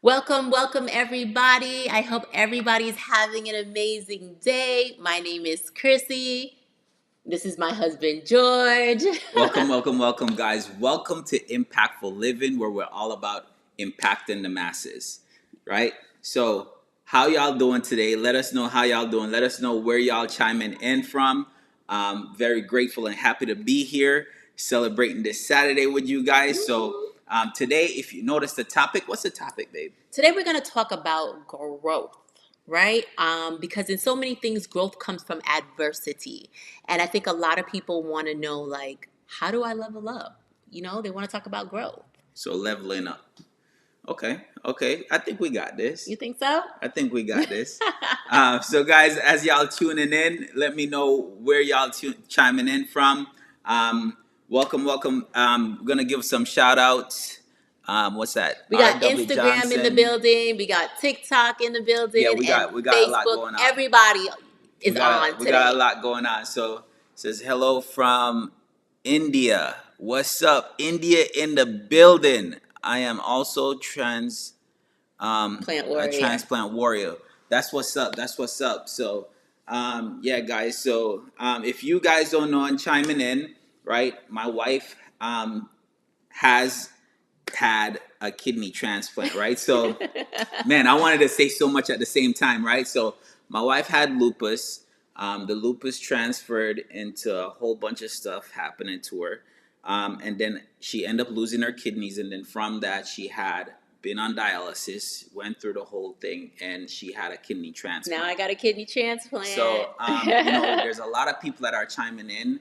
Welcome, welcome everybody. I hope everybody's having an amazing day. My name is Chrissy. This is my husband, George. Welcome, guys. Welcome to Impactful Living, where we're all about impacting the masses, right? So, how y'all doing today? Let us know how y'all doing. Let us know where y'all chiming in from. Very grateful and happy to be here celebrating this Saturday with you guys. So, today, if you notice the topic, what's the topic, babe? Today we're going to talk about growth, right? Because in so many things, growth comes from adversity. And I think a lot of people want to know, like, how do I level up? They want to talk about growth. So, leveling up. Okay. I think we got this. You think so? I think we got this. So, guys, as y'all tuning in, let me know where y'all chiming in from. Welcome. I'm gonna give some shout outs. What's that? We got R.W. Instagram Johnson in the building. We got TikTok in the building. Yeah, we got Facebook. a lot going on. Everybody is on today. We got a lot going on. So it says hello from India. What's up, India in the building? I am also a transplant warrior. That's what's up. So, yeah, guys. So, if you guys don't know and chiming in, right? My wife has had a kidney transplant, right? So, man, I wanted to say so much at the same time, right? So, my wife had lupus. The lupus transferred into a whole bunch of stuff happening to her. And then she ended up losing her kidneys. And then from that, she had been on dialysis, went through the whole thing, and she had a kidney transplant. Now I got a kidney transplant. So, there's a lot of people that are chiming in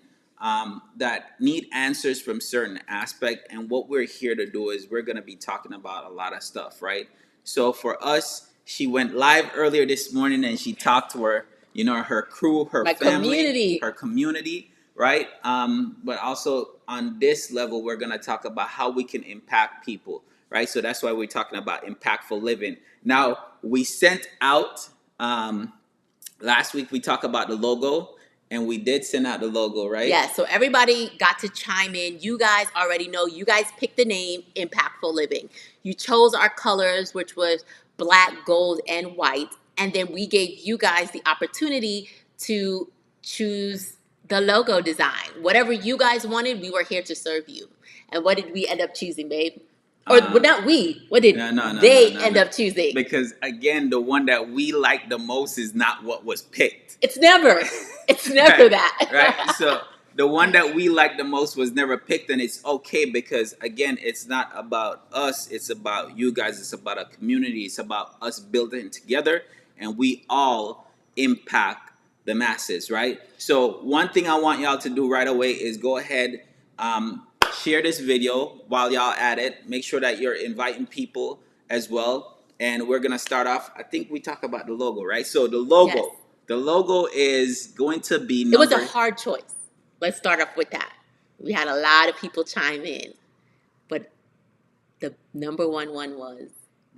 that need answers from certain aspect. And what we're here to do is we're going to be talking about a lot of stuff, right? So for us, she went live earlier this morning and she talked to her crew, her family, her community, right? But also on this level, we're going to talk about how we can impact people, right? So that's why we're talking about impactful living. Now, we sent out, last week we talked about the logo, and we did send out the logo, right? Yeah, so everybody got to chime in. You guys already know. You guys picked the name Impactful Living. You chose our colors, which was black, gold, and white. And then we gave you guys the opportunity to choose the logo design. Whatever you guys wanted, we were here to serve you. And what did we end up choosing, babe? Or not we. What did they end up choosing? Because again, the one that we like the most is not what was picked. It's never right, that. Right. So the one that we like the most was never picked, and it's okay because again, it's not about us. It's about you guys. It's about a community. It's about us building together, and we all impact the masses, right? So one thing I want y'all to do right away is go ahead. Share this video while y'all at it. Make sure that you're inviting people as well. And we're gonna start off. I think we talk about the logo, right? So the logo, yes. The logo is going to be. It was a hard choice. Let's start off with that. We had a lot of people chime in, but the number one was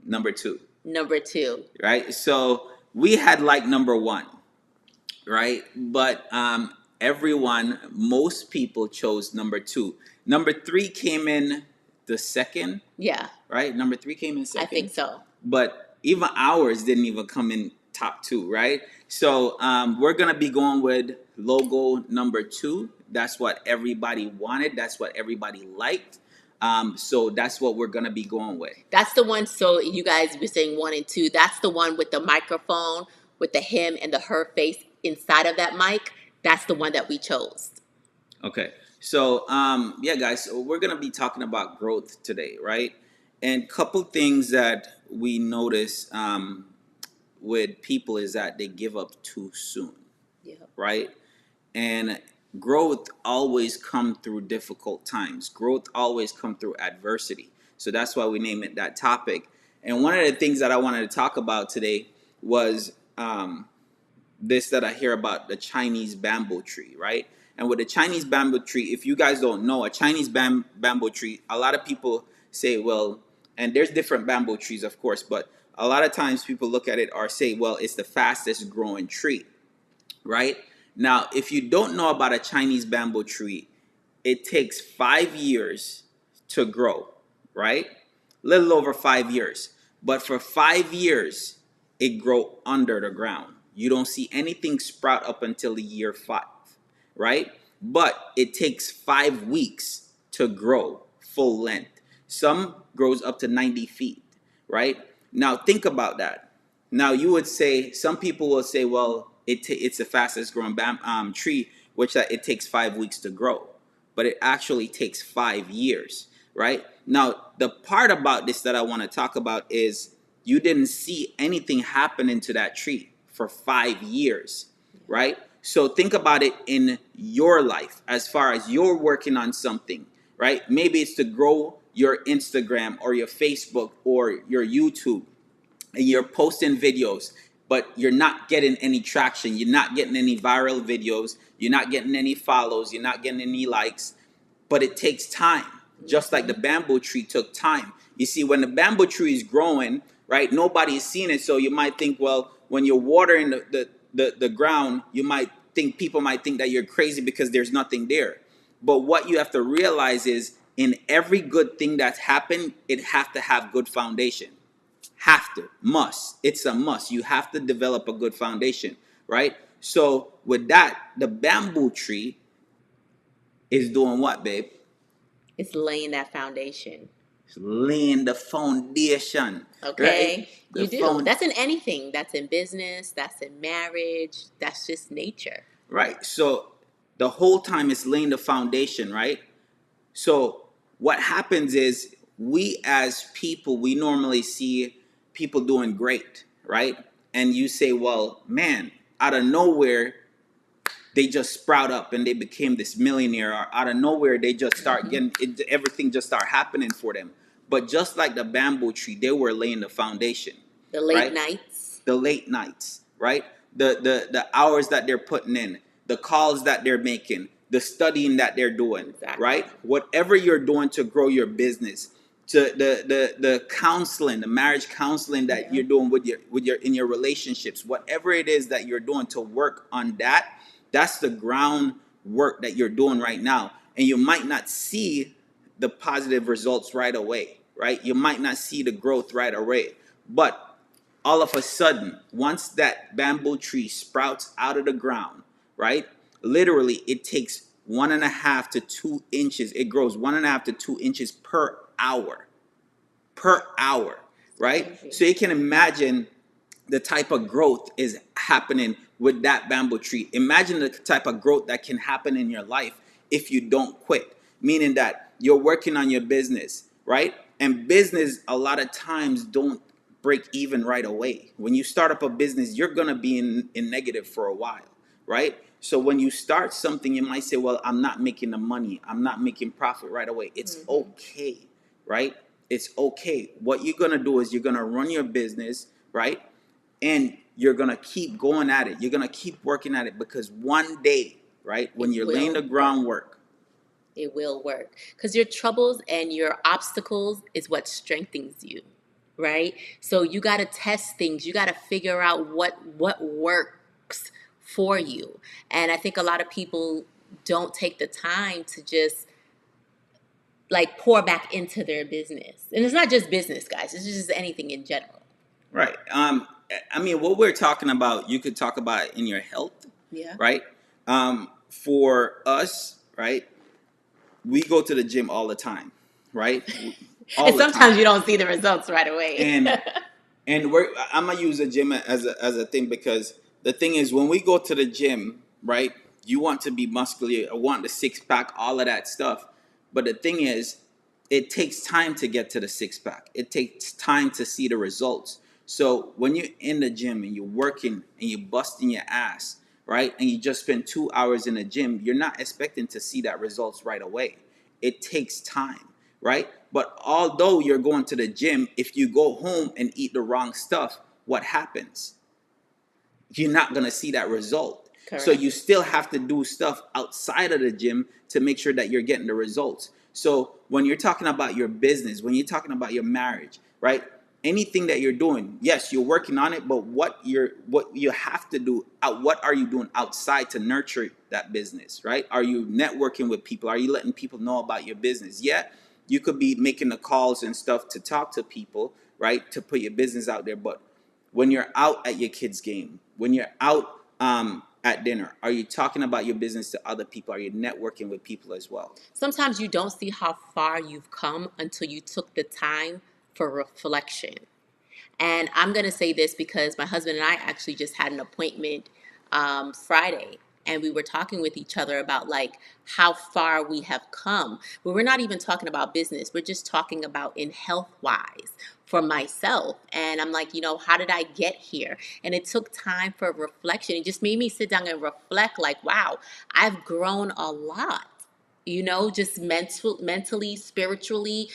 number two. Number two, right? So we had like number one, right? But most people chose number two. Number three came in the second. Yeah. Right? Number three came in second. I think so. But even ours didn't even come in top two, right? So we're going to be going with logo number two. That's what everybody wanted. That's what everybody liked. So that's what we're going to be going with. That's the one. So you guys were saying 1 and 2. That's the one with the microphone, with the him and the her face inside of that mic. That's the one that we chose. Okay. So, yeah, guys, so we're going to be talking about growth today, right? And a couple things that we notice with people is that they give up too soon, right? And growth always comes through difficult times. Growth always comes through adversity. So that's why we name it that topic. And one of the things that I wanted to talk about today was this that I hear about the Chinese bamboo tree, right? And with the Chinese bamboo tree, if you guys don't know, a Chinese bamboo tree, a lot of people say, well, and there's different bamboo trees, of course, but a lot of times people look at it or say, well, it's the fastest growing tree, right? Now, if you don't know about a Chinese bamboo tree, it takes 5 years to grow, right? A little over 5 years. But for 5 years, it grow under the ground. You don't see anything sprout up until the year 5, right? But it takes 5 weeks to grow full length. Some grows up to 90 feet, right? Now think about that. Now you would say, some people will say, well, it's the fastest growing tree, which that it takes 5 weeks to grow, but it actually takes 5 years, right? Now the part about this that I want to talk about is you didn't see anything happening to that tree for 5 years, right? So think about it in your life as far as you're working on something, right? Maybe it's to grow your Instagram or your Facebook or your YouTube, and you're posting videos, but you're not getting any traction. You're not getting any viral videos. You're not getting any follows. You're not getting any likes. But it takes time, just like the bamboo tree took time. You see, when the bamboo tree is growing, right, nobody's seen it. So you might think, well, when you're watering the ground, people might think that you're crazy because there's nothing there. But what you have to realize is, in every good thing that's happened, it have to have good foundation. Have to, must. It's a must. You have to develop a good foundation, right? So with that, the bamboo tree is doing what, babe? It's laying that foundation. It's laying the foundation. Okay, Right? you do. That's in anything. That's in business. That's in marriage. That's just nature. Right. So the whole time it's laying the foundation, right? So what happens is, we as people, we normally see people doing great, right? And you say, well, man, out of nowhere, they just sprout up and they became this millionaire, or out of nowhere they just start getting it, everything just start happening for them. But just like the bamboo tree, they were laying the foundation. The late right? nights. The late nights, right? The hours that they're putting in, the calls that they're making, the studying that they're doing, Exactly. right? Whatever you're doing to grow your business, to the counseling, the marriage counseling that you're doing with your in your relationships, whatever it is that you're doing to work on that, that's the groundwork that you're doing right now. And you might not see the positive results right away, right? You might not see the growth right away. But all of a sudden, once that bamboo tree sprouts out of the ground, right? Literally, it takes 1.5 to 2 inches. It grows 1.5 to 2 inches per hour. Per hour, right? So you can imagine the type of growth is happening with that bamboo tree. Imagine the type of growth that can happen in your life if you don't quit. Meaning that you're working on your business, right? And business a lot of times don't break even right away. When you start up a business, you're gonna be in negative for a while, right? So when you start something, you might say, well, I'm not making the money. I'm not making profit right away. It's okay, right? It's okay. What you're gonna do is you're gonna run your business, right? And you're gonna keep going at it. You're gonna keep working at it, because one day, right, when you're laying the groundwork, it will work. Because your troubles and your obstacles is what strengthens you, right? So you got to test things. You got to figure out what works for you. And I think a lot of people don't take the time to just like pour back into their business. And it's not just business, guys. It's just anything in general. right? I mean, what we're talking about, you could talk about in your health, Yeah. right? For us, right, we go to the gym all the time, right? All And the sometimes time. you don't see the results right away. And I'm gonna use a gym as a thing, because the thing is, when we go to the gym, right, you want to be muscular, want the six pack, all of that stuff. But the thing is, it takes time to get to the six pack. It takes time to see the results. So when you're in the gym and you're working and you're busting your ass, right, and you just spend 2 hours in the gym, you're not expecting to see that results right away. It takes time, right? But although you're going to the gym, if you go home and eat the wrong stuff, what happens? You're not going to see that result. Correct. So you still have to do stuff outside of the gym to make sure that you're getting the results. So when you're talking about your business, when you're talking about your marriage, right? Anything that you're doing, yes, you're working on it, but what you have to do, what are you doing outside to nurture that business, right? Are you networking with people? Are you letting people know about your business? Yeah, you could be making the calls and stuff to talk to people, right, to put your business out there. But when you're out at your kids' game, when you're out at dinner, are you talking about your business to other people? Are you networking with people as well? Sometimes you don't see how far you've come until you took the time for reflection. And I'm going to say this because my husband and I actually just had an appointment Friday. And we were talking with each other about like how far we have come. But we're not even talking about business. We're just talking about in health wise for myself. And I'm like, how did I get here? And it took time for reflection. It just made me sit down and reflect like, wow, I've grown a lot, just mentally, spiritually,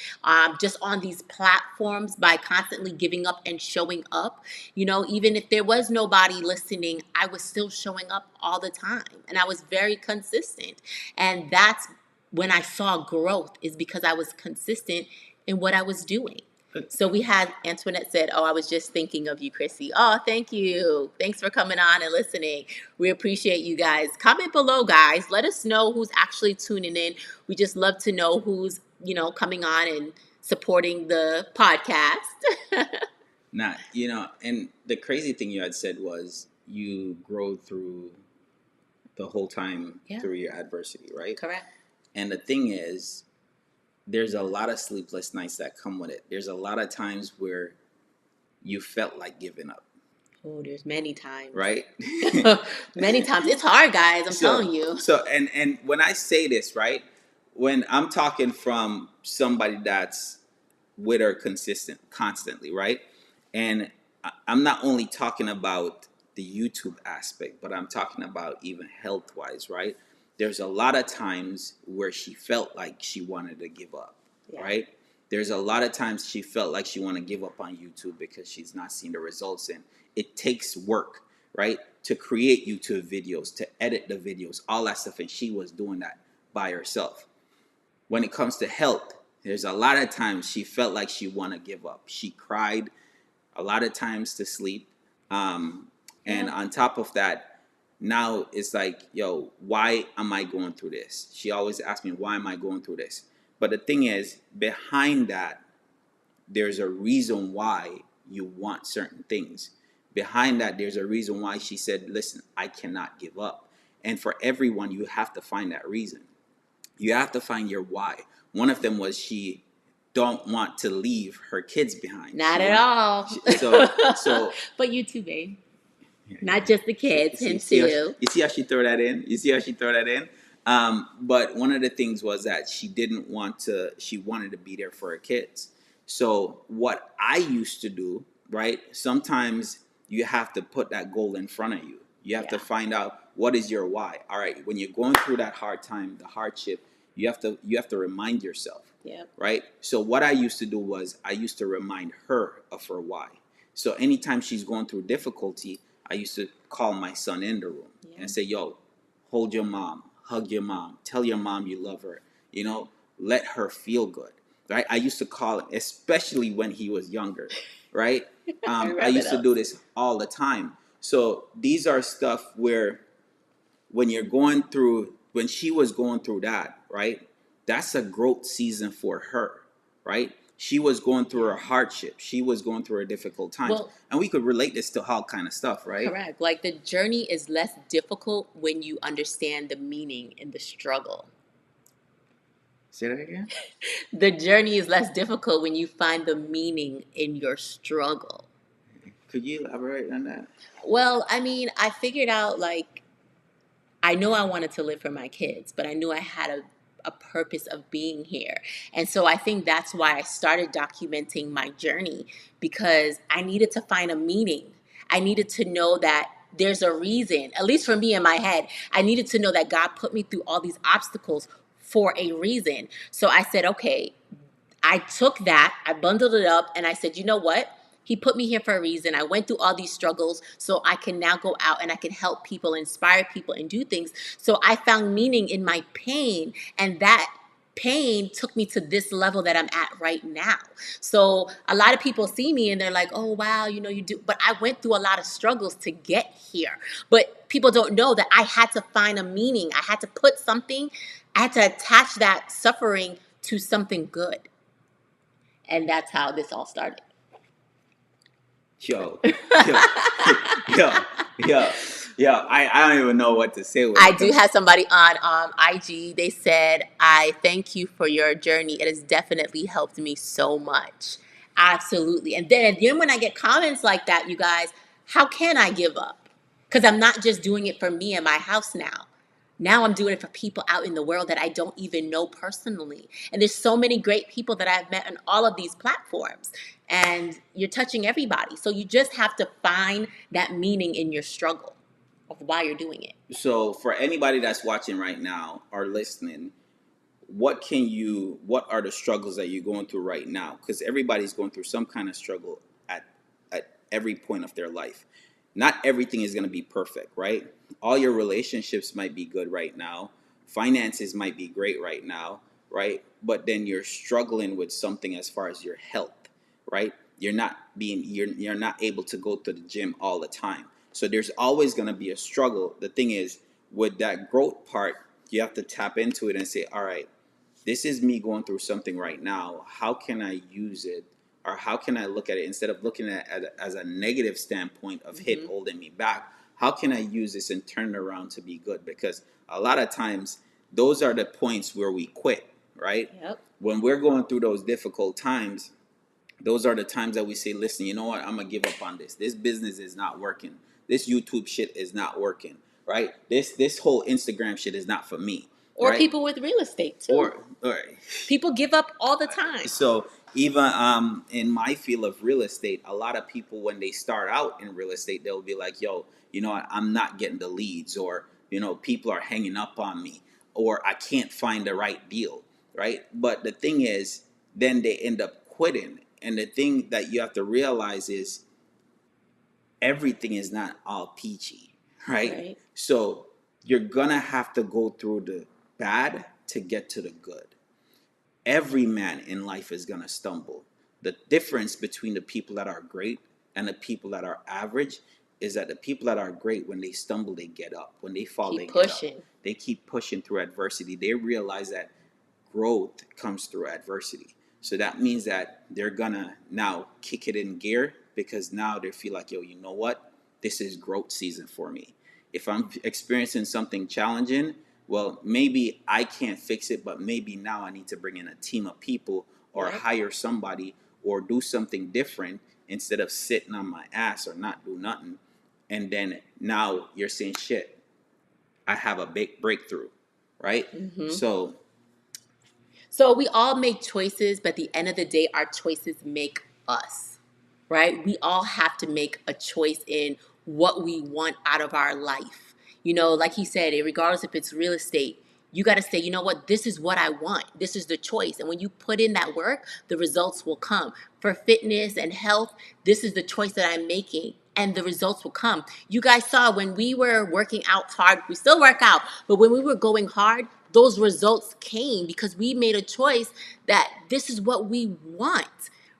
just on these platforms by constantly giving up and showing up. Even if there was nobody listening, I was still showing up all the time and I was very consistent. And that's when I saw growth, is because I was consistent in what I was doing. So we had Antoinette said, "Oh, I was just thinking of you, Chrissy." Oh, thank you. Thanks for coming on and listening. We appreciate you guys. Comment below, guys. Let us know who's actually tuning in. We just love to know who's, coming on and supporting the podcast. Not, and the crazy thing you had said was you grow through the whole time Yeah. through your adversity, right? Correct. And the thing is, there's a lot of sleepless nights that come with it. There's a lot of times where you felt like giving up. Oh, there's many times. Right? Many times. It's hard, guys. I'm telling you. So, and when I say this, right, when I'm talking from somebody that's with her constantly, right? And I'm not only talking about the YouTube aspect, but I'm talking about even health wise, right? There's a lot of times where she felt like she wanted to give up, Yeah. right? There's a lot of times she felt like she wanted to give up on YouTube because she's not seeing the results. And it takes work, right, to create YouTube videos, to edit the videos, all that stuff. And she was doing that by herself. When it comes to health, there's a lot of times she felt like she want to give up. She cried a lot of times to sleep. And on top of that, now it's like, yo, why am I going through this? She always asks me, why am I going through this? But the thing is, behind that, there's a reason why you want certain things. Behind that, there's a reason why she said, listen, I cannot give up. And for everyone, you have to find that reason. You have to find your why. One of them was she don't want to leave her kids behind. Not at all. So but you too, babe. Not just the kids, him too. You see how she throw that in? You see how she throw that in? But one of the things was that she didn't want to, she wanted to be there for her kids. So what I used to do, right? Sometimes you have to put that goal in front of you. You have to find out what is your why. All right, when you're going through that hard time, the hardship, you have to remind yourself. Yeah. Right? So what I used to do was I used to remind her of her why. So anytime she's going through difficulty, I used to call my son in the room and say, yo, hold your mom, hug your mom, tell your mom you love her, let her feel good, right? I used to call him, especially when he was younger, right? I used to do this all the time. So these are stuff where when she was going through that, right? That's a growth season for her, right? She was going through her hardship. She was going through her difficult times. Well, and we could relate this to all kind of stuff, right? Correct. Like the journey is less difficult when you understand the meaning in the struggle. Say that again? The journey is less difficult when you find the meaning in your struggle. Could you elaborate on that? Well, I mean, I figured out like I knew I wanted to live for my kids, but I knew I had a purpose of being here. And so I think that's why I started documenting my journey, because I needed to find a meaning. I needed to know that there's a reason, at least for me in my head. I needed to know that God put me through all these obstacles for a reason. So I said, okay, I took that, I bundled it up, and I said, you know what? He put me here for a reason. I went through all these struggles so I can now go out and I can help people, inspire people, and do things. So I found meaning in my pain, and that pain took me to this level that I'm at right now. So a lot of people see me and they're like, oh, wow, you do. But I went through a lot of struggles to get here. But people don't know that I had to find a meaning. I had to put something, I had to attach that suffering to something good. And that's how this all started. Yo, yo, yo, yo, yo. I don't even know what to say with I it. do have somebody on IG. They said, I thank you for your journey. It has definitely helped me so much. Absolutely. And then when I get comments like that, you guys, how can I give up? Because I'm not just doing it for me in my house now. Now I'm doing it for people out in the world that I don't even know personally. And there's so many great people that I've met on all of these platforms. And you're touching everybody. So you just have to find that meaning in your struggle of why you're doing it. So for anybody that's watching right now or listening, what are the struggles that you're going through right now? Because everybody's going through some kind of struggle at every point of their life. Not everything is going to be perfect, right? All your relationships might be good right now. Finances might be great right now, right? But then you're struggling with something as far as your health, right? You're not able to go to the gym all the time. So there's always going to be a struggle. The thing is, with that growth part, you have to tap into it and say, all right, this is me going through something right now. How can I use it? Or how can I look at it instead of looking at it as a negative standpoint of hit holding me back? How can I use this and turn it around to be good? Because a lot of times, those are the points where we quit, right? Yep. When we're going through those difficult times, those are the times that we say, listen, you know what? I'm going to give up on this. This business is not working. This YouTube shit is not working, right? This whole Instagram shit is not for me. Or Right? people with real estate too. Or People give up all the time. so even in my field of real estate, a lot of people when they start out in real estate, they'll be like, yo, you know what, I'm not getting the leads, or you know, people are hanging up on me, or I can't find the right deal, right? But the thing is, then they end up quitting. And the thing that you have to realize is everything is not all peachy, right? Right. So you're gonna have to go through the bad to get to the good. Every man in life is gonna stumble. The difference between the people that are great and the people that are average is that the people that are great, when they stumble, they get up. When they fall, they Keep get up. pushing. They keep pushing through adversity. They realize that growth comes through adversity. So that means that they're gonna now kick it in gear because now they feel like, yo, you know what? This is growth season for me. If I'm experiencing something challenging, well, maybe I can't fix it, but maybe now I need to bring in a team of people or Yep. hire somebody or do something different instead of sitting on my ass or not do nothing. And then now you're saying, shit, I have a big breakthrough, right? So we all make choices, but at the end of the day, our choices make us, right? We all have to make a choice in what we want out of our life. You know, like he said, regardless if it's real estate, you got to say, you know what, this is what I want. This is the choice. And when you put in that work, the results will come. For fitness and health, this is the choice that I'm making. And the results will come. You guys saw when we were working out hard, we still work out, but when we were going hard, those results came because we made a choice that this is what we want,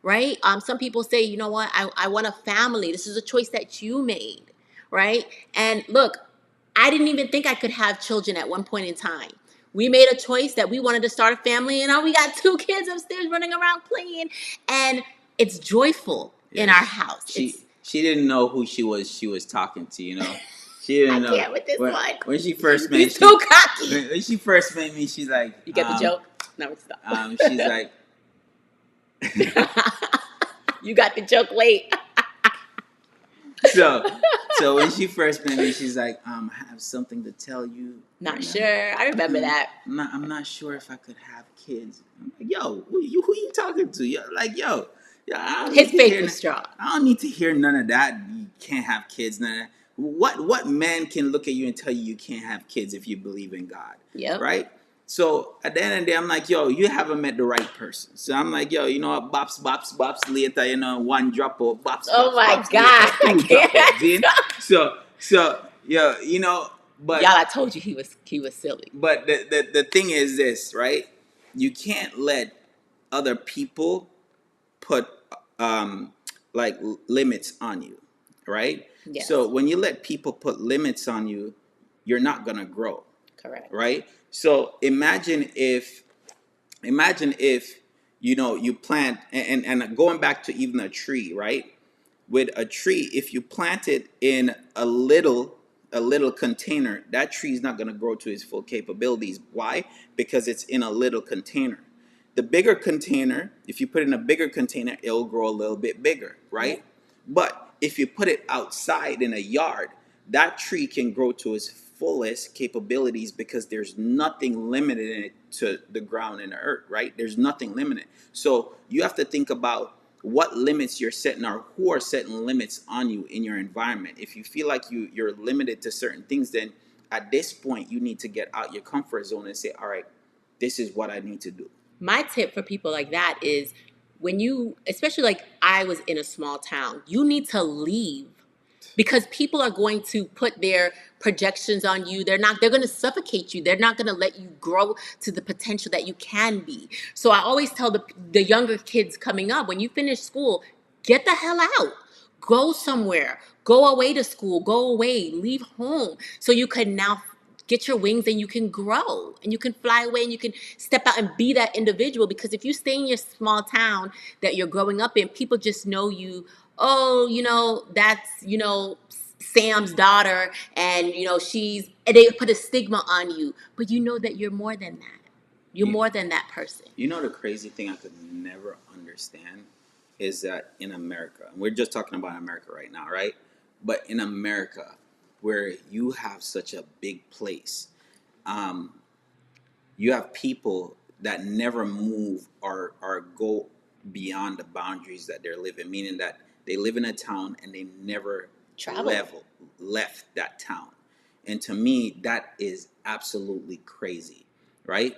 right? Some people say, you know what, I want a family. This is a choice that you made, right? And look, I didn't even think I could have children at one point in time. We made a choice that we wanted to start a family, and now we got 2 kids upstairs running around playing, and it's joyful in our house. She didn't know who she was talking to, you know. She didn't know. I can't with this one. When she first met He's too cocky. when she first met me, she's like, You get the joke? No, it's not. She's like, You got the joke late. so when she first met me, she's like, I have something to tell you. Not sure. I remember that. I'm not sure if I could have kids. I'm like, yo, who you talking to? Yo, like, yo, His faith was strong. I don't need to hear none of that. You can't have kids. None of that. What man can look at you and tell you can't have kids if you believe in God? Yep. Right? So at the end of the day, I'm like, yo, you haven't met the right person. So I'm like, yo, you know what? Bops later, you know, one drop or bops. Oh my bops God. later, so yeah, you know, but y'all, I told you he was silly. But the thing is this, right? You can't let other people put like limits on you, right? Yes. So when you let people put limits on you, you're not gonna grow. Correct. Right? So imagine if you know you plant and going back to even a tree, right? with a tree, if you plant it in a little container, that tree is not going to grow to its full capabilities. Why? Because it's in a little container. The bigger container, if you put it in a bigger container, it'll grow a little bit bigger, right? Yep. But if you put it outside in a yard, that tree can grow to its fullest capabilities because there's nothing limited in it to the ground and the earth, right? There's nothing limited. So you have to think about what limits you're setting or who are setting limits on you in your environment. If you feel like you're limited to certain things, then at this point you need to get out your comfort zone and say, all right, this is what I need to do. My tip for people like that is when you, especially like I was in a small town, you need to leave because people are going to put their projections on you. They're going to suffocate you. They're not going to let you grow to the potential that you can be. So I always tell the younger kids coming up, when you finish school, get the hell out. Go somewhere. Go away to school. Go away. Leave home so you can now get your wings and you can grow and you can fly away and you can step out and be that individual. Because if you stay in your small town that you're growing up in, people just know you. Oh, that's Sam's daughter, and and they put a stigma on you, but you know that you're more than that. You're You, more than that person. you know the crazy thing I could never understand is that in America, and we're just talking about America right now, right? But in America, where you have such a big place, um, you have people that never move or go beyond the boundaries that they're living, meaning that they live in a town and they never Travel. left that town. And to me, that is absolutely crazy, right?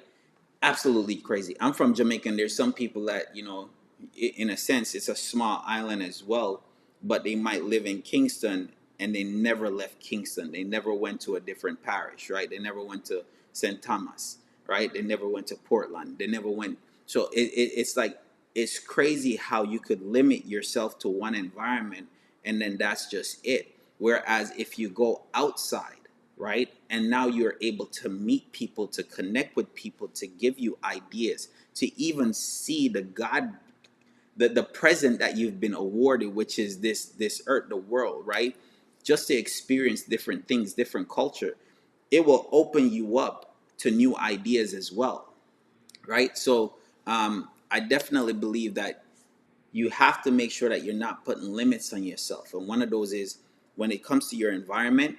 Absolutely crazy. I'm from Jamaica, and there's some people that, in a sense, it's a small island as well, but they might live in Kingston and they never left Kingston. They never went to a different parish, right? They never went to St. Thomas, right? They never went to Portland. They never went. So it's like, it's crazy how you could limit yourself to one environment and then that's just it. Whereas if you go outside, right? And now you're able to meet people, to connect with people, to give you ideas, to even see the God, the present that you've been awarded, which is this earth, the world, right? Just to experience different things, different culture, it will open you up to new ideas as well, right? So I definitely believe that you have to make sure that you're not putting limits on yourself. And one of those is when it comes to your environment,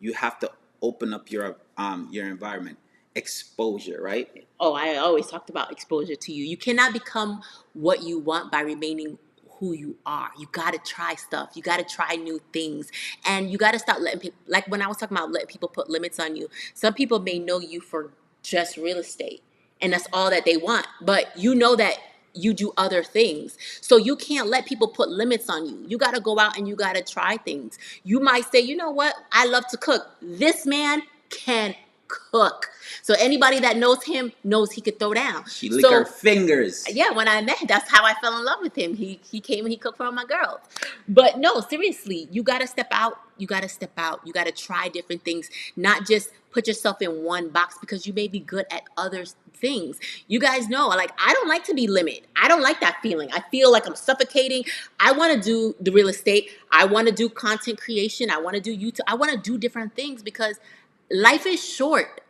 you have to open up your environment. Exposure, right? Oh, I always talked about exposure to you. You cannot become what you want by remaining who you are. You got to try stuff. You got to try new things. And you got to stop letting people, like when I was talking about letting people put limits on you, some people may know you for just real estate and that's all that they want. But you know that you do other things. So you can't let people put limits on you. You got to go out and you got to try things. You might say, you know what? I love to cook. This man can cook. So anybody that knows him knows he could throw down. She lick her So fingers. yeah, when I met him, that's how I fell in love with him. He came and he cooked for all my girls. But no, seriously, you gotta step out. You gotta step out. You gotta try different things, not just put yourself in one box because you may be good at other things. You guys know, like I don't like to be limited. I don't like that feeling. I feel like I'm suffocating. I want to do the real estate. I want to do content creation. I want to do YouTube. I want to do different things because life is short.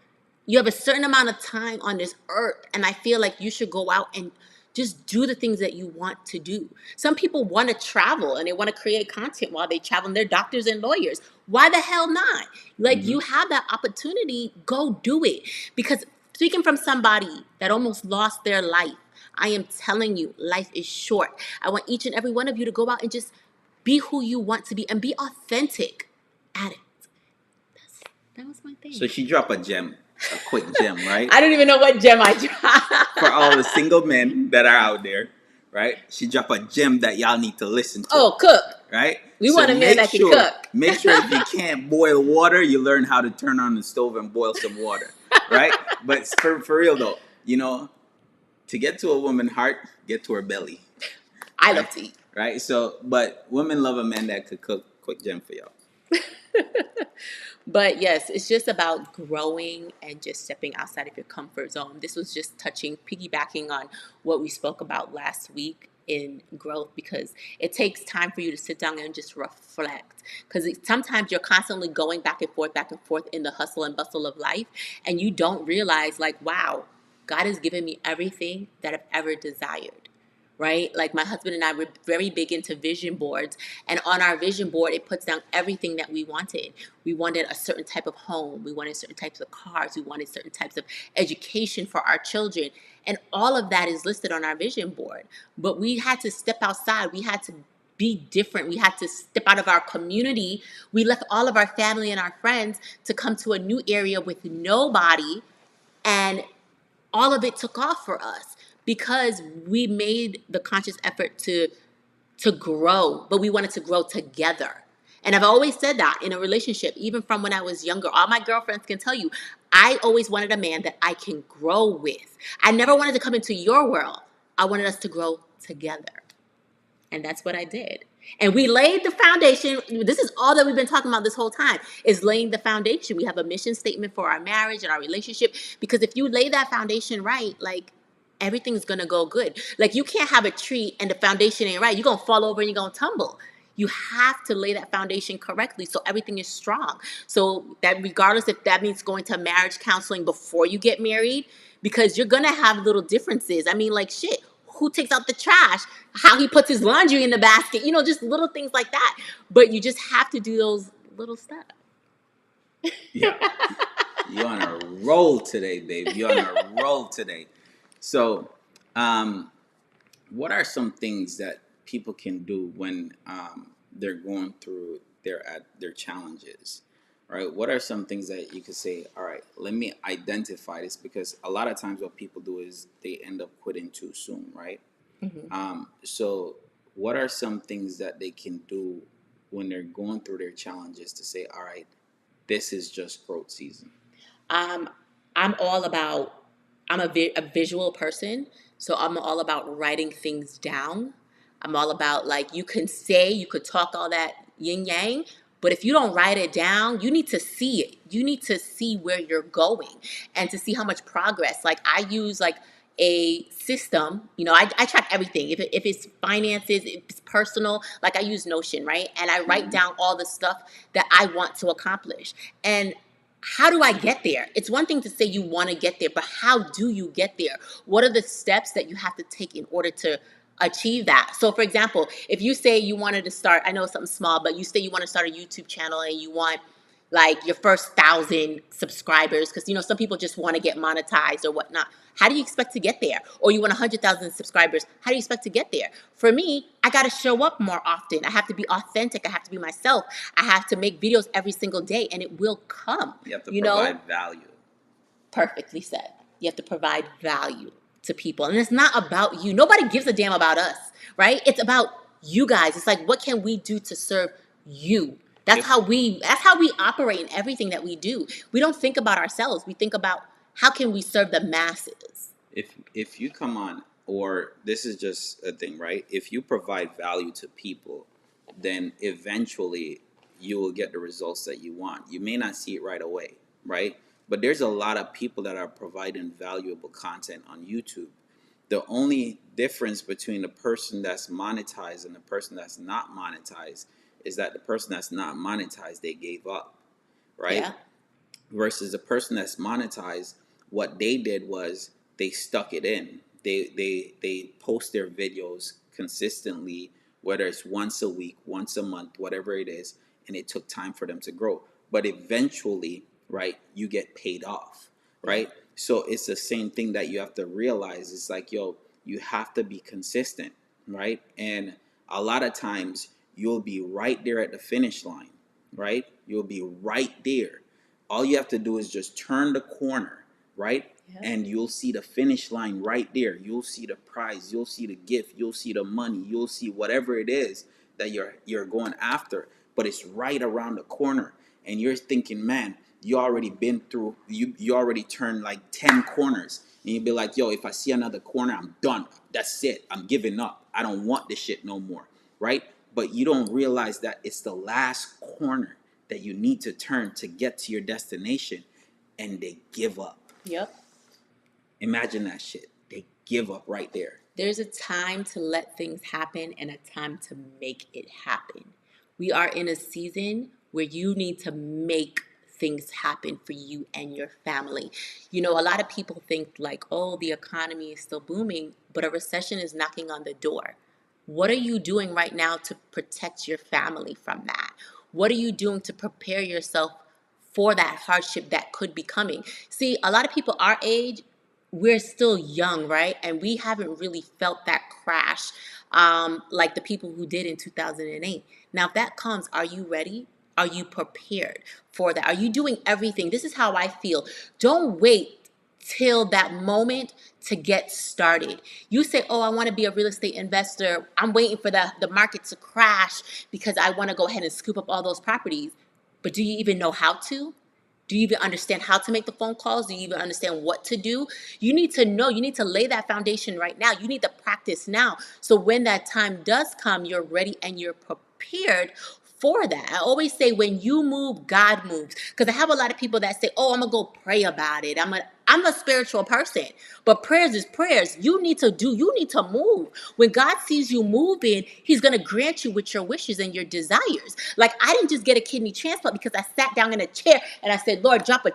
You have a certain amount of time on this earth, and I feel like you should go out and just do the things that you want to do. Some people want to travel and they want to create content while they travel, and they're doctors and lawyers. Why the hell not? Like, Mm-hmm. you have that opportunity, go do it. Because speaking from somebody that almost lost their life, I am telling you, life is short. I want each and every one of you to go out and just be who you want to be and be authentic at it. That was my So thing. she dropped a quick gem, right? I don't even know what gem I dropped. For all the single men that are out there, right? She dropped a gem that y'all need to listen to, Oh, cook. right? We So want a man that can cook. make sure if you can't boil water, you learn how to turn on the stove and boil some water, right? But for real though, to get to a woman's heart, get to her belly, I right? love to eat. Right? So, but women love a man that could cook. Quick gem for y'all. But yes, it's just about growing and just stepping outside of your comfort zone. This was just piggybacking on what we spoke about last week. in growth, because it takes time for you to sit down and just reflect, because sometimes you're constantly going back and forth in the hustle and bustle of life, and you don't realize, like, wow, God has given me everything that I've ever desired, right? Like, my husband and I were very big into vision boards, and on our vision board, it puts down everything that we wanted. We wanted a certain type of home, we wanted certain types of cars, we wanted certain types of education for our children, and all of that is listed on our vision board. But we had to step outside, we had to be different, we had to step out of our community. We left all of our family and our friends to come to a new area with nobody, and all of it took off for us because we made the conscious effort to grow, but we wanted to grow together. And I've always said that in a relationship, even from when I was younger, all my girlfriends can tell you, I always wanted a man that I can grow with. I never wanted to come into your world. I wanted us to grow together. And that's what I did. And we laid the foundation. This is all that we've been talking about this whole time, is laying the foundation. We have a mission statement for our marriage and our relationship, because if you lay that foundation right, like, everything's going to go good. Like, you can't have a tree and the foundation ain't right. You're going to fall over and you're going to tumble. You have to lay that foundation correctly so everything is strong. So that, regardless if that means going to marriage counseling before you get married, because you're going to have little differences. I mean, like, shit, who takes out the trash, how he puts his laundry in the basket, just little things like that. But you just have to do those little steps. Yeah. You're on a roll today, babe. You're on a roll today. So, what are some things that people can do when they're going through their challenges? Right? What are some things that you could say, all right, let me identify this? Because a lot of times what people do is they end up quitting too soon, right? So what are some things that they can do when they're going through their challenges to say, all right, this is just growth season? Um, I'm all about, I'm a visual person, so I'm all about writing things down. I'm all about, like, you could talk all that yin yang, but if you don't write it down, you need to see it. You need to see where you're going and to see how much progress. Like, I use, like, a system, I track everything. If it's finances, if it's personal, like, I use Notion, right? And I write down all the stuff that I want to accomplish. And how do I get there? It's one thing to say you want to get there, but how do you get there? What are the steps that you have to take in order to achieve that? So, for example, if you say you wanted to start, I know something small, but you say you want to start a YouTube channel and you want, like, your first 1,000 subscribers, because some people just want to get monetized or whatnot. How do you expect to get there? Or you want 100,000 subscribers. How do you expect to get there? For me, I got to show up more often. I have to be authentic. I have to be myself. I have to make videos every single day, and it will come. You have to provide value. Perfectly said. You have to provide value to people. And it's not about you. Nobody gives a damn about us, right? It's about you guys. It's like, what can we do to serve you? That's how we operate in everything that we do. We don't think about ourselves. We think about, how can we serve the masses? If you come on, or this is just a thing, right? If you provide value to people, then eventually you will get the results that you want. You may not see it right away, right? But there's a lot of people that are providing valuable content on YouTube. The only difference between the person that's monetized and the person that's not monetized is that the person that's not monetized, they gave up, right? Yeah. Versus the person that's monetized, what they did was they stuck it in. They post their videos consistently, whether it's once a week, once a month, whatever it is, and it took time for them to grow. But eventually, right, you get paid off, right? So it's the same thing that you have to realize. It's like, yo, you have to be consistent, right? And a lot of times you'll be right there at the finish line, right? You'll be right there. All you have to do is just turn the corner, right? Yeah. And you'll see the finish line right there. You'll see the prize. You'll see the gift. You'll see the money. You'll see whatever it is that you're going after. But it's right around the corner. And you're thinking, man, you already been through, you already turned like 10 corners. And you'd be like, yo, if I see another corner, I'm done. That's it. I'm giving up. I don't want this shit no more, right? But you don't realize that it's the last corner that you need to turn to get to your destination, and they give up. Yep. Imagine that shit. They give up right there. There's a time to let things happen and a time to make it happen. We are in a season where you need to make things happen for you and your family. You know, a lot of people think like, oh, the economy is still booming, but a recession is knocking on the door. What are you doing right now to protect your family from that? What are you doing to prepare yourself for that hardship that could be coming? See, a lot of people our age, we're still young, right? And we haven't really felt that crash like the people who did in 2008. Now, if that comes, are you ready? Are you prepared for that? Are you doing everything? This is how I feel. Don't wait till that moment to get started. You say, oh, I want to be a real estate investor. I'm waiting for the market to crash because I want to go ahead and scoop up all those properties. But do you even know how to? Do you even understand how to make the phone calls? Do you even understand what to do? You need to know, you need to lay that foundation right now. You need to practice now. So when that time does come, you're ready and you're prepared for that. I always say when you move, God moves. Because I have a lot of people that say, oh, I'm going to go pray about it. I'm a spiritual person, but prayers is prayers. You need to move. When God sees you moving, He's going to grant you with your wishes and your desires. Like, I didn't just get a kidney transplant because I sat down in a chair and I said, Lord, drop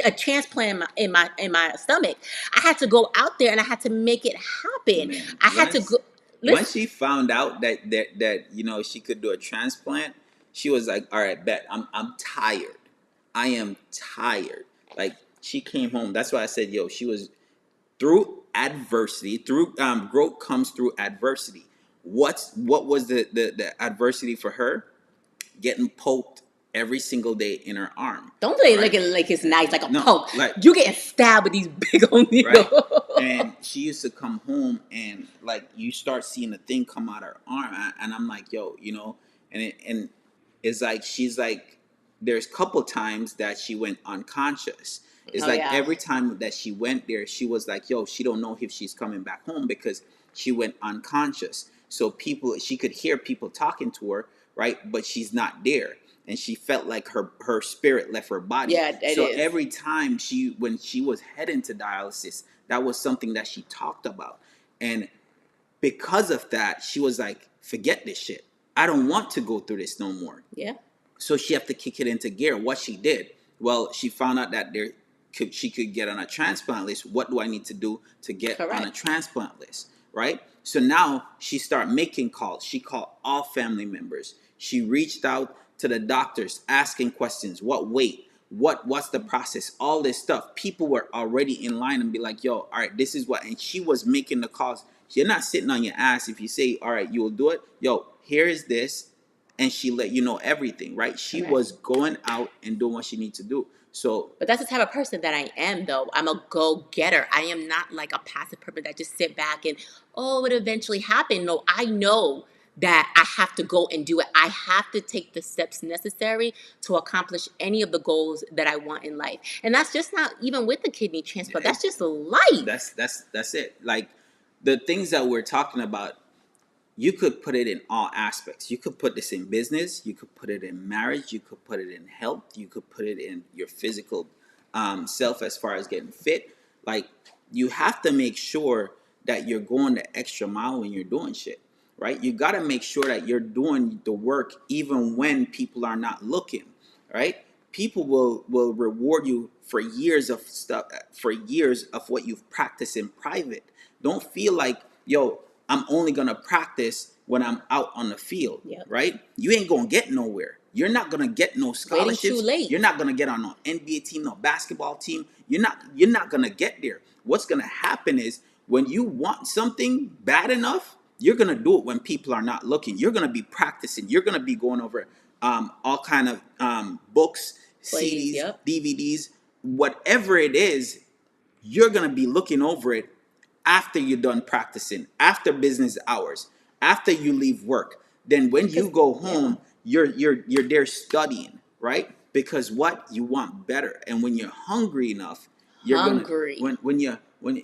a transplant in my stomach. I had to go out there and I had to make it happen. Man, I had to go. once Listen, she found out that she could do a transplant, she was like, "All right, bet. I'm tired. I am tired." Like she came home. That's why I said, "Yo, she was through adversity. Through growth comes through adversity. What was the adversity for her? Getting poked every single day in her arm. don't say it Right? like it's nice, like a No, poke. like You getting stabbed with these big old needles. right? And she used to come home and like you start seeing a thing come out her arm, and I'm like, yo, and it's like she's like, there's a couple times that she went unconscious. It's Oh like yeah. every time that she went there, she was like, yo, she don't know if she's coming back home because she went unconscious. So she could hear people talking to her, right? But she's not there. And she felt like her spirit left her body. Yeah, it So is. every time when she was heading to dialysis, that was something that she talked about. And because of that, she was like, forget this shit. I don't want to go through this no more. Yeah. So she have to kick it into gear. What she did, well, she found out that she could get on a transplant list. What do I need to do to get on a Correct. transplant list, right? So now she started making calls. She called all family members. She reached out to the doctors, asking questions. What weight? What's the process? All this stuff. People were already in line and be like, yo, all right, this is what. And she was making the calls. You're not sitting on your ass if you say, all right, you will do it. Yo, here is this, and she let you know everything, right? She Correct. was going out and doing what she needs to do. So But that's the type of person that I am, though. I'm a go-getter. I am not like a passive person that just sit back and, oh, it eventually happened. No, I know that I have to go and do it. I have to take the steps necessary to accomplish any of the goals that I want in life. And that's just not even with the kidney transplant. That's just life. that's it. Like the things that we're talking about, you could put it in all aspects. You could put this in business. You could put it in marriage. You could put it in health. You could put it in your physical self as far as getting fit. Like you have to make sure that you're going the extra mile when you're doing shit, right? You got to make sure that you're doing the work even when people are not looking, right? People will reward you for years of stuff, for years of what you've practiced in private. Don't feel like, yo, I'm only gonna practice when I'm out on the field, Yep. right? You ain't gonna get nowhere. You're not gonna get no Waiting too scholarships. late. You're not gonna get on no NBA team, no basketball team. You're not gonna get there. What's gonna happen is when you want something bad enough, you're gonna do it when people are not looking. You're gonna be practicing. You're gonna be going over all kind of books, Plays, CDs, yep. DVDs, whatever it is. You're gonna be looking over it after you're done practicing, after business hours, after you leave work. Then when you Because, go yeah. home, you're there studying, right? Because what you want better, and when you're hungry enough, you're gonna Hungry. when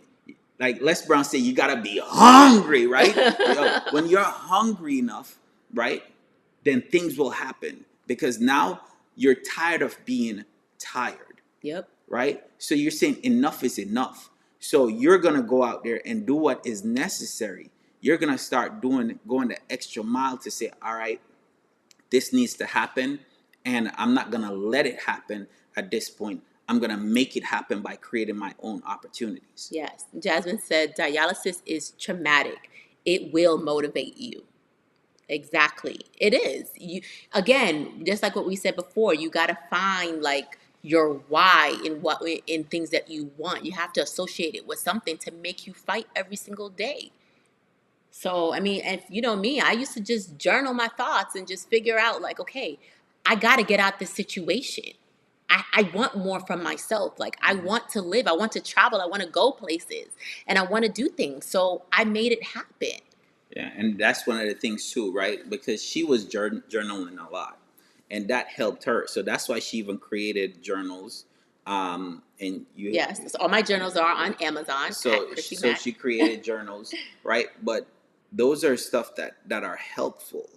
like Les Brown said, you gotta be hungry, right? When you're hungry enough, right, then things will happen because now you're tired of being tired, Yep. right? So you're saying enough is enough. So you're going to go out there and do what is necessary. You're going to start going the extra mile to say, all right, this needs to happen, and I'm not going to let it happen at this point. I'm going to make it happen by creating my own opportunities. Yes. Jasmine said dialysis is traumatic. It will motivate you. Exactly. It is. You again, just like what we said before, you got to find like your why in things that you want. You have to associate it with something to make you fight every single day. So, I mean, and you know me, I used to just journal my thoughts and just figure out like, okay, I got to get out this situation. I want more from myself. Like, I want to live. I want to travel. I want to go places and I want to do things. So I made it happen. Yeah, and that's one of the things too, right? Because she was journaling a lot, and that helped her. So that's why she even created journals. And you, Yes, so all my journals are on Amazon at Chrissy so Mack. she created journals, right? But those are stuff that are helpful,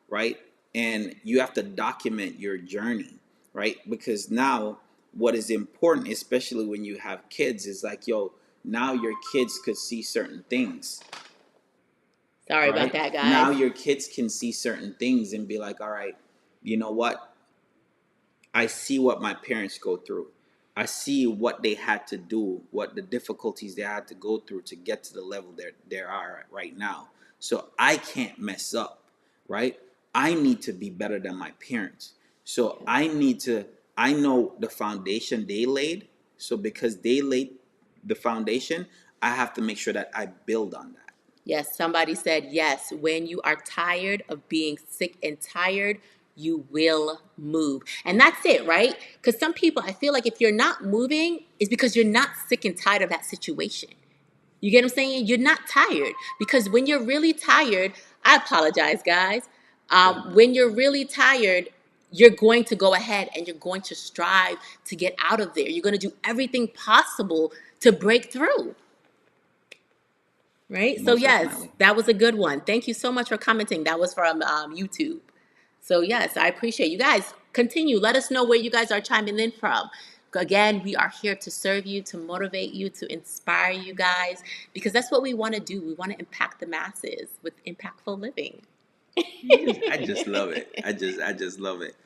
right? And you have to document your journey, right? Because now what is important, especially when you have kids, is like, yo, now your kids could see certain things. Sorry All about right. that, guys. Now your kids can see certain things and be like, all right, you know what? I see what my parents go through. I see what they had to do, what the difficulties they had to go through to get to the level they are at right now. So I can't mess up, right? I need to be better than my parents. So I know the foundation they laid. So because they laid the foundation, I have to make sure that I build on that. Yes, somebody said yes. When you are tired of being sick and tired, you will move. And that's it, right? Because some people, I feel like if you're not moving, it's because you're not sick and tired of that situation. You get what I'm saying? You're not tired. Because when you're really tired, I apologize, guys. When you're really tired, you're going to go ahead and you're going to strive to get out of there. You're going to do everything possible to break through. Right? So, Most yes, definitely. that was a good one. Thank you so much for commenting. That was from YouTube. So, yes, I appreciate you guys. Continue. Let us know where you guys are chiming in from. Again, we are here to serve you, to motivate you, to inspire you guys, because that's what we want to do. We want to impact the masses with impactful living. I just love it. I just love it.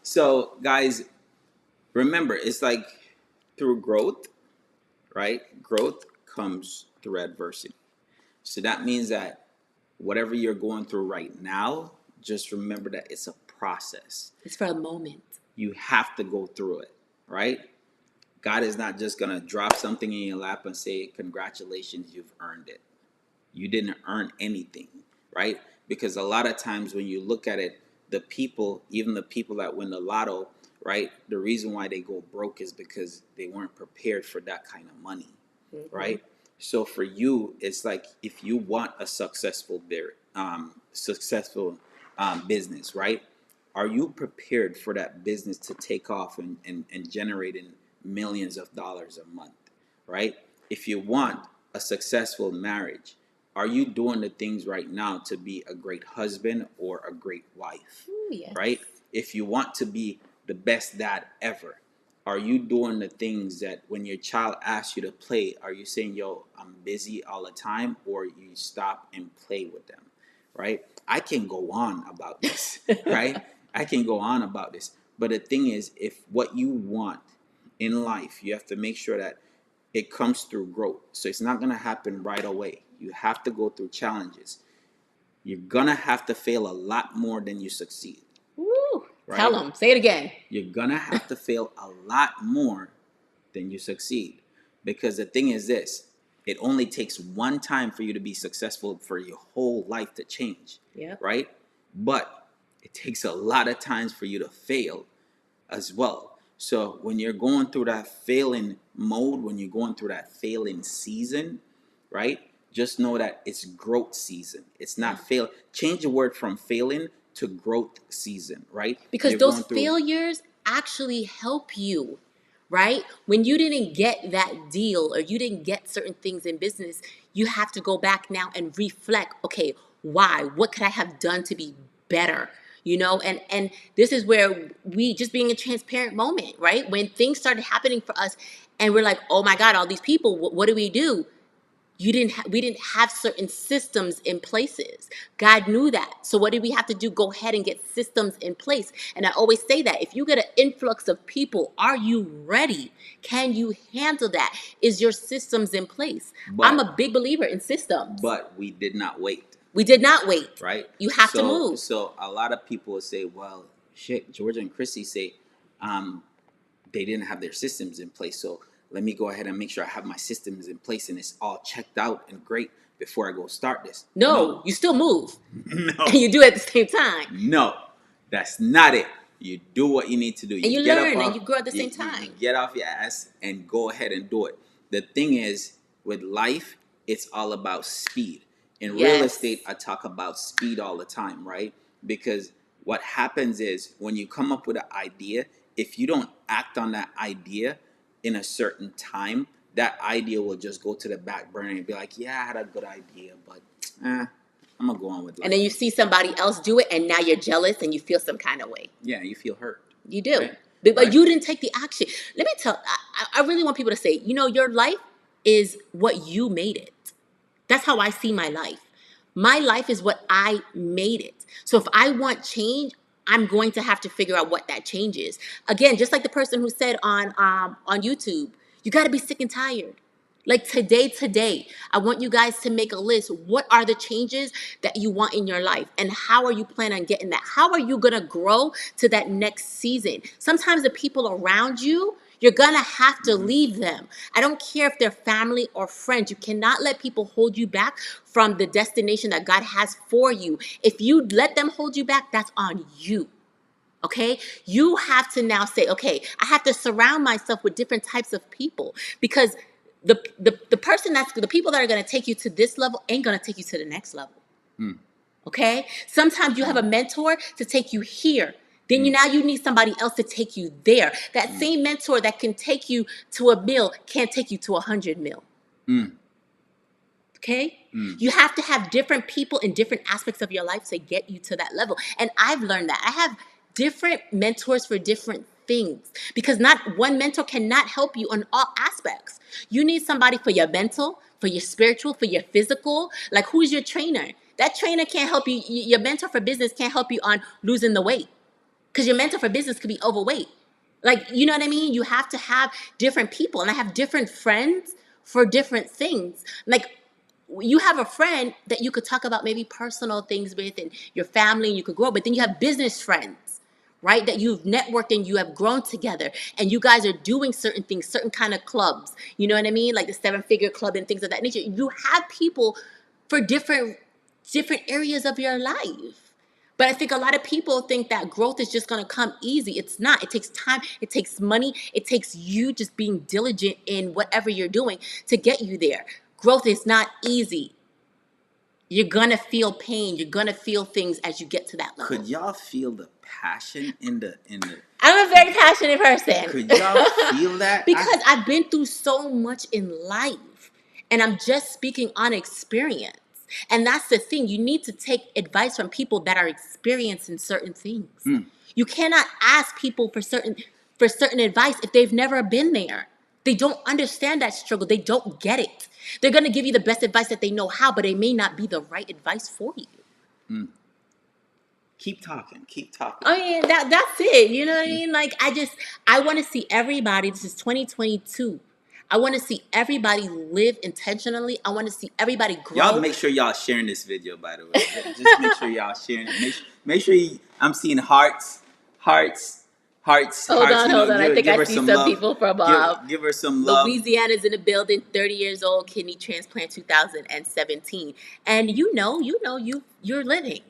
So guys, remember, it's like through growth, right? Growth comes through adversity. So that means that whatever you're going through right now, just remember that it's a process. It's for a moment. You have to go through it, right? God is not just going to drop something in your lap and say, congratulations, you've earned it. You didn't earn anything, right? Because a lot of times when you look at it, the people, even the people that win the lotto, right? The reason why they go broke is because they weren't prepared for that kind of money, right? So for you, it's like if you want a successful business, right? Are you prepared for that business to take off and generating millions of dollars a month, right? If you want a successful marriage, are you doing the things right now to be a great husband or a great wife? Ooh, yes. Right? If you want to be the best dad ever, are you doing the things that when your child asks you to play, are you saying, yo, I'm busy all the time, or you stop and play with them? Right? I can go on about this, right? I can go on about this. But the thing is, if what you want in life, you have to make sure that it comes through growth. So it's not going to happen right away. You have to go through challenges. You're going to have to fail a lot more than you succeed. Woo. Right? Tell them. Say it again. You're going to have to fail a lot more than you succeed. Because the thing is this, it only takes one time for you to be successful for your whole life to change. Yep. Right? But it takes a lot of times for you to fail as well. So when you're going through that failing mode, when you're going through that failing season, right? Just know that it's growth season. It's not fail. Change the word from failing to growth season, right? Because You're those going through. failures actually help you, right? When you didn't get that deal or you didn't get certain things in business, you have to go back now and reflect, okay, why? What could I have done to be better? and this is where we just being a transparent moment, right? When things started happening for us and we're like, oh my God, all these people, what do we do? We didn't have certain systems in places. God knew that. So what did we have to do? Go ahead and get systems in place. And I always say that if you get an influx of people, are you ready? Can you handle that? Is your systems in place? I'm a big believer in systems. But we did not wait. We did not wait. Right? You have to move. So a lot of people will say, well, shit, Georgia and Chrissy say they didn't have their systems in place. So let me go ahead and make sure I have my systems in place and it's all checked out and great before I go start this. No, you still move. No. And you do it at the same time. No, that's not it. You do what you need to do. And you get learn up off, and you grow at the same time. You get off your ass and go ahead and do it. The thing is, with life, it's all about speed. In real estate, I talk about speed all the time, right? Because what happens is when you come up with an idea, if you don't act on that idea in a certain time, that idea will just go to the back burner and be like, yeah, I had a good idea, but I'm gonna go on with life. And then you see somebody else do it and now you're jealous and you feel some kind of way. Yeah, you feel hurt. You do. Right? But you didn't take the action. Let me tell, I really want people to say, your life is what you made it. That's how I see my life. My life is what I made it. So if I want change, I'm going to have to figure out what that change is. Again, just like the person who said on YouTube, you got to be sick and tired. Like today, I want you guys to make a list. What are the changes that you want in your life? And how are you planning on getting that? How are you going to grow to that next season? Sometimes the people around you, you're going to have to leave them. I don't care if they're family or friends. You cannot let people hold you back from the destination that God has for you. If you let them hold you back, that's on you. Okay, you have to now say, okay, I have to surround myself with different types of people, because the people that are going to take you to this level ain't going to take you to the next level. Okay, sometimes you have a mentor to take you here. Then you need somebody else to take you there. That same mentor that can take you to a meal can't take you to 100 mil. Okay? You have to have different people in different aspects of your life to get you to that level. And I've learned that. I have different mentors for different things, because not one mentor cannot help you on all aspects. You need somebody for your mental, for your spiritual, for your physical. Like, who's your trainer? That trainer can't help you. Your mentor for business can't help you on losing the weight, because your mentor for business could be overweight. Like, you know what I mean? You have to have different people. And I have different friends for different things. Like, you have a friend that you could talk about maybe personal things with and your family, and you could grow. But then you have business friends, right? That you've networked and you have grown together, and you guys are doing certain things, certain kind of clubs. You know what I mean? Like the 7-figure club and things of that nature. You have people for different areas of your life. But I think a lot of people think that growth is just going to come easy. It's not. It takes time. It takes money. It takes you just being diligent in whatever you're doing to get you there. Growth is not easy. You're going to feel pain. You're going to feel things as you get to that level. Could y'all feel the passion in the I'm a very passionate person. Could y'all feel that? Because I've been through so much in life, and I'm just speaking on experience. And that's the thing. You need to take advice from people that are experienced in certain things. You cannot ask people for certain advice if they've never been there. They don't understand that struggle. They don't get it. They're going to give you the best advice that they know how, but it may not be the right advice for you. Keep talking. I mean, that's it. You know what I mean? Like, I want to see everybody. This is 2022. I want to see everybody live intentionally. I want to see everybody grow. Y'all make sure y'all sharing this video, by the way. Just make sure y'all sharing it. Make sure I'm seeing hearts. Hold on. I think I see some people from give her some love. Louisiana's in the building. 30 years old, kidney transplant, 2017. And you're living.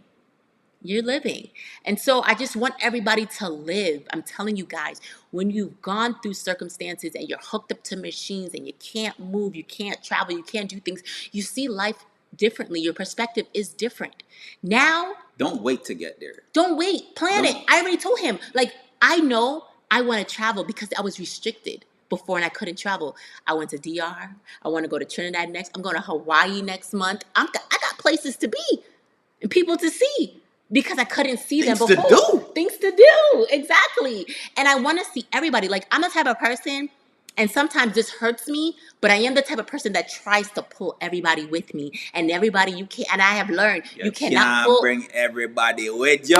You're living. And so I just want everybody to live. I'm telling you guys, when you've gone through circumstances and you're hooked up to machines and you can't move, you can't travel, you can't do things, you see life differently. Your perspective is different. Now, don't wait to get there. Don't wait. Plan it. I already told him, like, I know I want to travel because I was restricted before and I couldn't travel. I went to DR. I want to go to Trinidad next. I'm going to Hawaii next month. I got places to be and people to see. because I couldn't see them Things to before. do. Things to do. Exactly. And I want to see everybody. Like, I'm the type of person, and sometimes this hurts me, but I am the type of person that tries to pull everybody with me. And everybody you can't, and I have learned you cannot can't pull. bring everybody with you.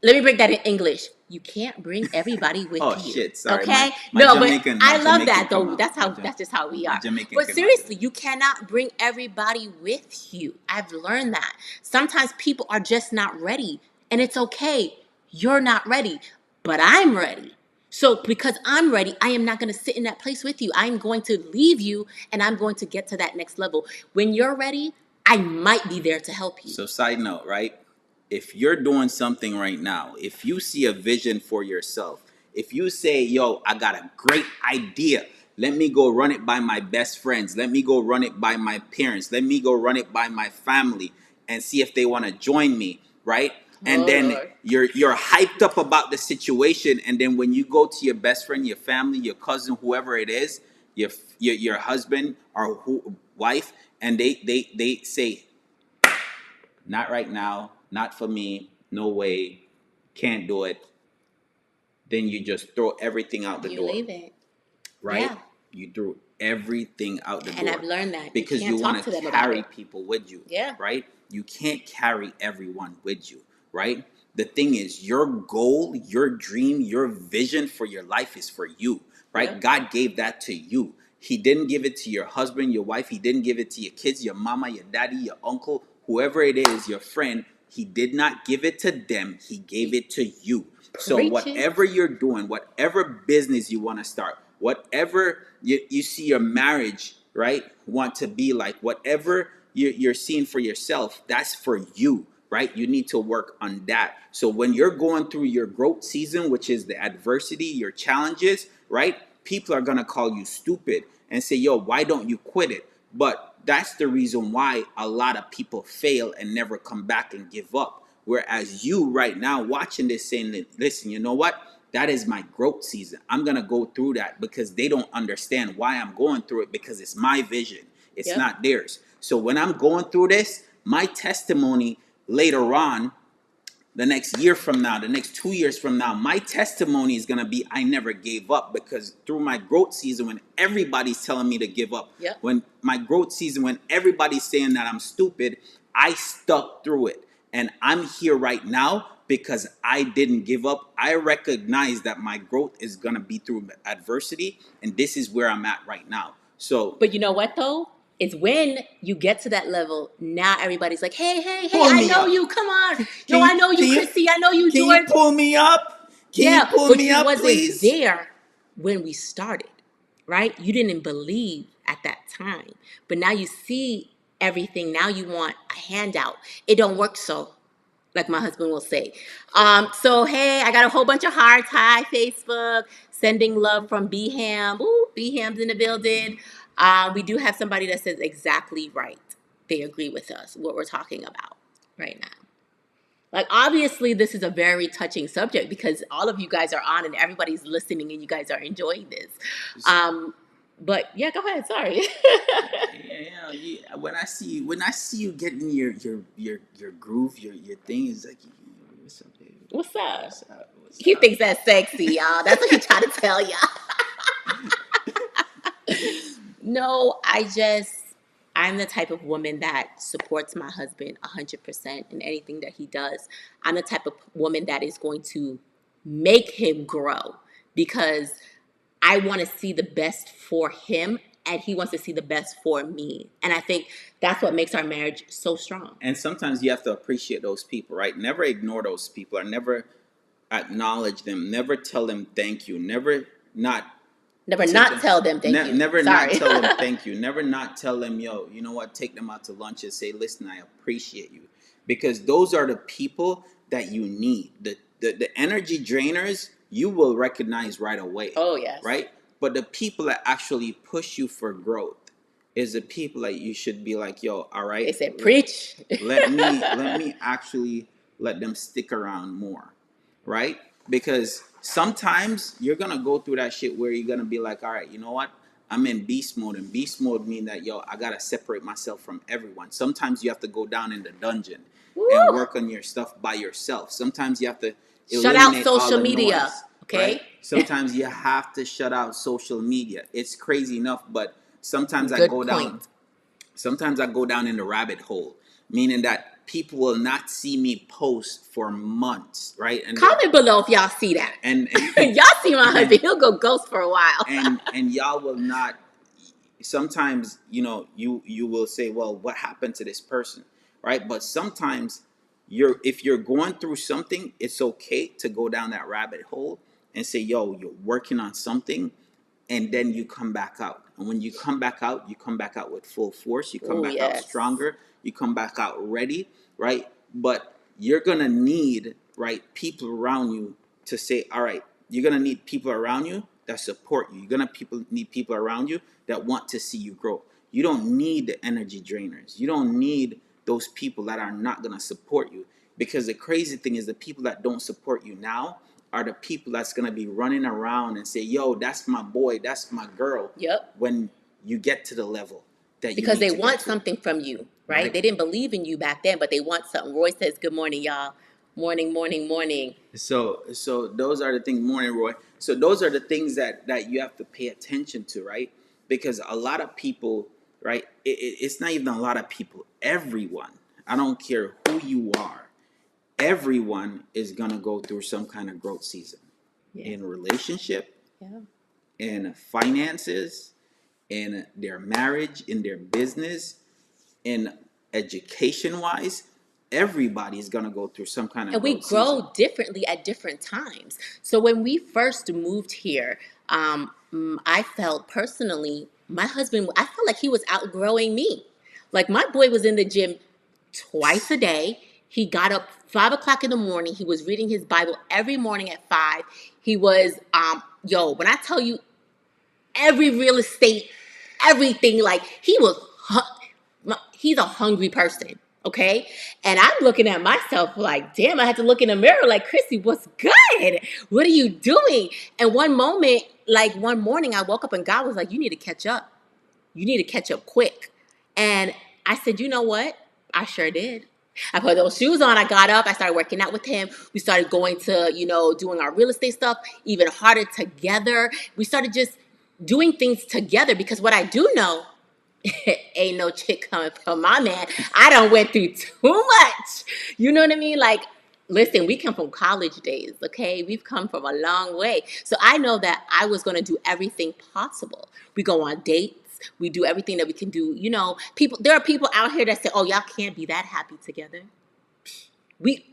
Let me break that in English. You can't bring everybody Oh with you. shit! Sorry, Okay? my No, but Jamaican I love that come though. out. That's just how we My are. Jamaican But come out. seriously, you cannot bring everybody with you. I've learned that. Sometimes people are just not ready, and it's okay. You're not ready, but I'm ready. So because I'm ready, I am not going to sit in that place with you. I'm going to leave you, and I'm going to get to that next level. When you're ready, I might be there to help you. So side note, right? If you're doing something right now, if you see a vision for yourself, if you say, yo, I got a great idea, let me go run it by my best friends, let me go run it by my parents, let me go run it by my family and see if they want to join me, right? And Oh, then Lord. you're hyped up about the situation, and then when you go to your best friend, your family, your cousin, whoever it is, your husband or wife, and they say, not right now, not for me, no way, can't do it, then you just throw everything out the You door, leave it. right? Yeah. You threw everything out the And door I've learned that you because you can't want talk to to them about carry it. people with you, Yeah. right? You can't carry everyone with you, right? The thing is, your goal, your dream, your vision for your life is for you, right? Yep. God gave that to you. He didn't give it to your husband, your wife. He didn't give it to your kids, your mama, your daddy, your uncle, whoever it is, your friend. He did not give it to them. He gave it to you. So Preach it. whatever you're doing, whatever business you want to start, whatever you see your marriage, right, want to be like, whatever you're seeing for yourself, that's for you, right? You need to work on that. So when you're going through your growth season, which is the adversity, your challenges, right? People are going to call you stupid and say, yo, why don't you quit it? But that's the reason why a lot of people fail and never come back and give up. Whereas you right now watching this saying, listen, you know what? That is my growth season. I'm going to go through that because they don't understand why I'm going through it because it's my vision. It's Yep. not theirs. So when I'm going through this, my testimony later on, the next year from now, the next 2 years from now, my testimony is gonna be I never gave up because through my growth season when everybody's telling me to give up, Yep. when my growth season when everybody's saying that I'm stupid, I stuck through it. And I'm here right now because I didn't give up. I recognize that my growth is gonna be through adversity, and this is where I'm at right now. So But you know what though? It's when you get to that level, now everybody's like, hey, hey, hey, pull I me know up. you. Come on. Yo, Can I you know you, Chrissy. I know you, can you Jordan. pull me up? Can you Yeah, pull but me you up, wasn't please? there when we started, right? You didn't believe at that time. But now you see everything. Now you want a handout. It don't work so, like my husband will say. So hey, I got a whole bunch of hearts. Hi, Facebook. Sending love from Beham. Ooh, Beham's in the building. We do have somebody that says exactly right. They agree with us, what we're talking about right now. Like, obviously, this is a very touching subject because all of you guys are on and everybody's listening and you guys are enjoying this. But yeah, go ahead. Sorry. When I see you getting your groove, your thing is like, what's up, baby? What's up? What's up? What's He up? thinks that's sexy, y'all. That's what he trying to tell y'all. No, I'm the type of woman that supports my husband 100% in anything that he does. I'm the type of woman that is going to make him grow because I want to see the best for him and he wants to see the best for me. And I think that's what makes our marriage so strong. And sometimes you have to appreciate those people, right? Never ignore those people, or never acknowledge them. Never tell them thank you. Never not Never take not them. tell them thank you. Never not Sorry. tell them thank you. Never not tell them, yo, you know what? Take them out to lunch and say, listen, I appreciate you, because those are the people that you need. The energy drainers you will recognize right away. Oh, yes. Right. But the people that actually push you for growth is the people that you should be like, yo, all right. They said preach. Let me actually let them stick around more, right? Because sometimes you're gonna go through that shit where you're gonna be like, all right, you know what? I'm in beast mode, and beast mode mean that, yo, I gotta separate myself from everyone. Sometimes you have to go down in the dungeon and Woo! work on your stuff by yourself. Sometimes you have to Shut out eliminate all social the media, noise, right? okay? Sometimes you have to shut out social media. It's crazy enough, but sometimes I Good go point. down sometimes I go down in the rabbit hole, meaning that people will not see me post for months, right? And Comment below if y'all see that. and Y'all see my husband, he'll go ghost for a while. and y'all will not. Sometimes you will say, well, what happened to this person, right? But sometimes if you're going through something, it's okay to go down that rabbit hole and say, yo, you're working on something, and then you come back out. And when you come back out, you come back out with full force. You come Oh, back out yes. stronger. You come back out ready, right? But you're gonna need, right, people around you to say, all right. You're gonna need people around you that support you. You're gonna need people around you that want to see you grow. You don't need the energy drainers. You don't need those people that are not gonna support you. Because the crazy thing is, the people that don't support you now are the people that's gonna be running around and say, "Yo, that's my boy, that's my girl." Yep. When you get to the level that you Because need they to get want to, something from you, right? right? They didn't believe in you back then, but they want something. Roy says, good morning, y'all. Morning, morning, morning. So those are the things. Morning, Roy. So those are the things that you have to pay attention to, right? Because a lot of people, right? It's not even a lot of people. Everyone. I don't care who you are. Everyone is gonna go through some kind of growth season Yeah. in relationship, Yeah. in finances, in their marriage, in their business, in education wise. Everybody is gonna go through some kind of And we growth season. grow differently at different times. So when we first moved here, I felt personally, my husband, I felt like he was outgrowing me. Like my boy was in the gym twice a day. He got up 5 o'clock in the morning. He was reading his Bible every morning at 5. He was, when I tell you every real estate, everything, like he's a hungry person. Okay. And I'm looking at myself like, damn, I had to look in the mirror like, Chrissy, what's good? What are you doing? And one moment, like one morning, I woke up and God was like, you need to catch up. You need to catch up quick. And I said, you know what? I sure did. I put those shoes on. I got up. I started working out with him. We started going to, doing our real estate stuff even harder together. We started just doing things together because what I do know, ain't no chick coming from my man. I done went through too much. You know what I mean? Like, listen, we come from college days, okay? We've come from a long way. So I know that I was going to do everything possible. We go on dates. We do everything that we can do. There are people out here that say, oh, y'all can't be that happy together. We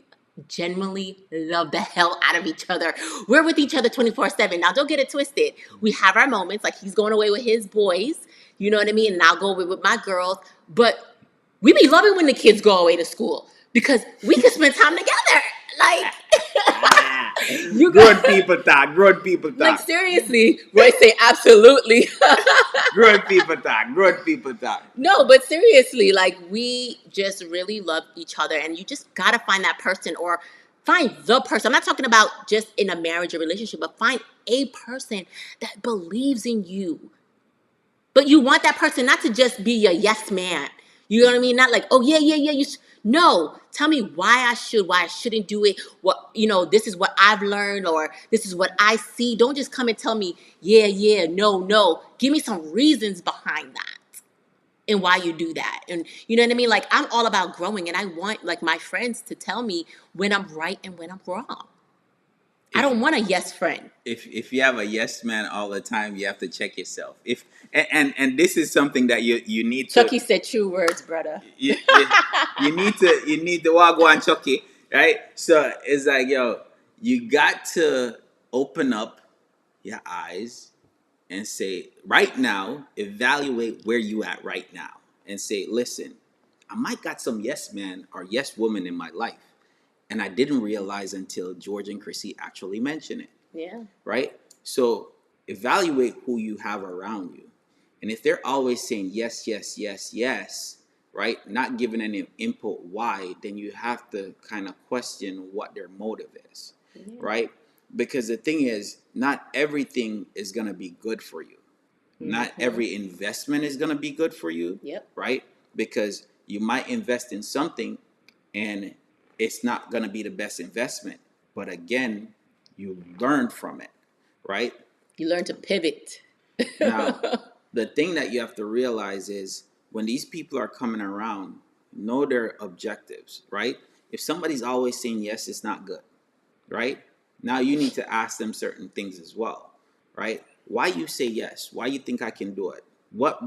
genuinely love the hell out of each other. We're with each other 24/7. Now, don't get it twisted. We have our moments, like he's going away with his boys, you know what I mean? And I'll go away with my girls. But we be loving when the kids go away to school because we can spend time together. Like, you Grown got, people talk. Grown people like, talk. seriously, Roy say absolutely. Grown people talk. Grown people talk. No, but seriously, like we just really love each other, and you just gotta find that person or find the person. I'm not talking about just in a marriage or relationship, but find a person that believes in you. But you want that person not to just be your yes man. You know what I mean? Not like, oh yeah, yeah, yeah. No, tell me why I shouldn't do it. This is what I've learned, or this is what I see. Don't just come and tell me, yeah, yeah, no, no. Give me some reasons behind that and why you do that. And you know what I mean? Like I'm all about growing and I want like my friends to tell me when I'm right and when I'm wrong. I If don't want a yes friend. if you have a yes man all the time, you have to check yourself. If and this is something that you need to Chucky said true words, brother. you need to walk one Chucky, right? So it's like, yo, you got to open up your eyes and say, right now, evaluate where you at right now and say, listen, I might got some yes man or yes woman in my life. And I didn't realize until George and Chrissy actually mentioned it. Yeah. Right? So evaluate who you have around you. And if they're always saying yes, yes, yes, yes, right? Not giving any input why, then you have to kind of question what their motive is. Yeah. Right? Because the thing is, not everything is going to be good for you. Mm-hmm. Not every investment is going to be good for you. Yep. Right? Because you might invest in something and it's not going to be the best investment. But again, you learn from it, right? You learn to pivot. Now, the thing that you have to realize is when these people are coming around, know their objectives, right? If somebody's always saying yes, it's not good, right? Now you need to ask them certain things as well, right? Why you say yes? Why you think I can do it? What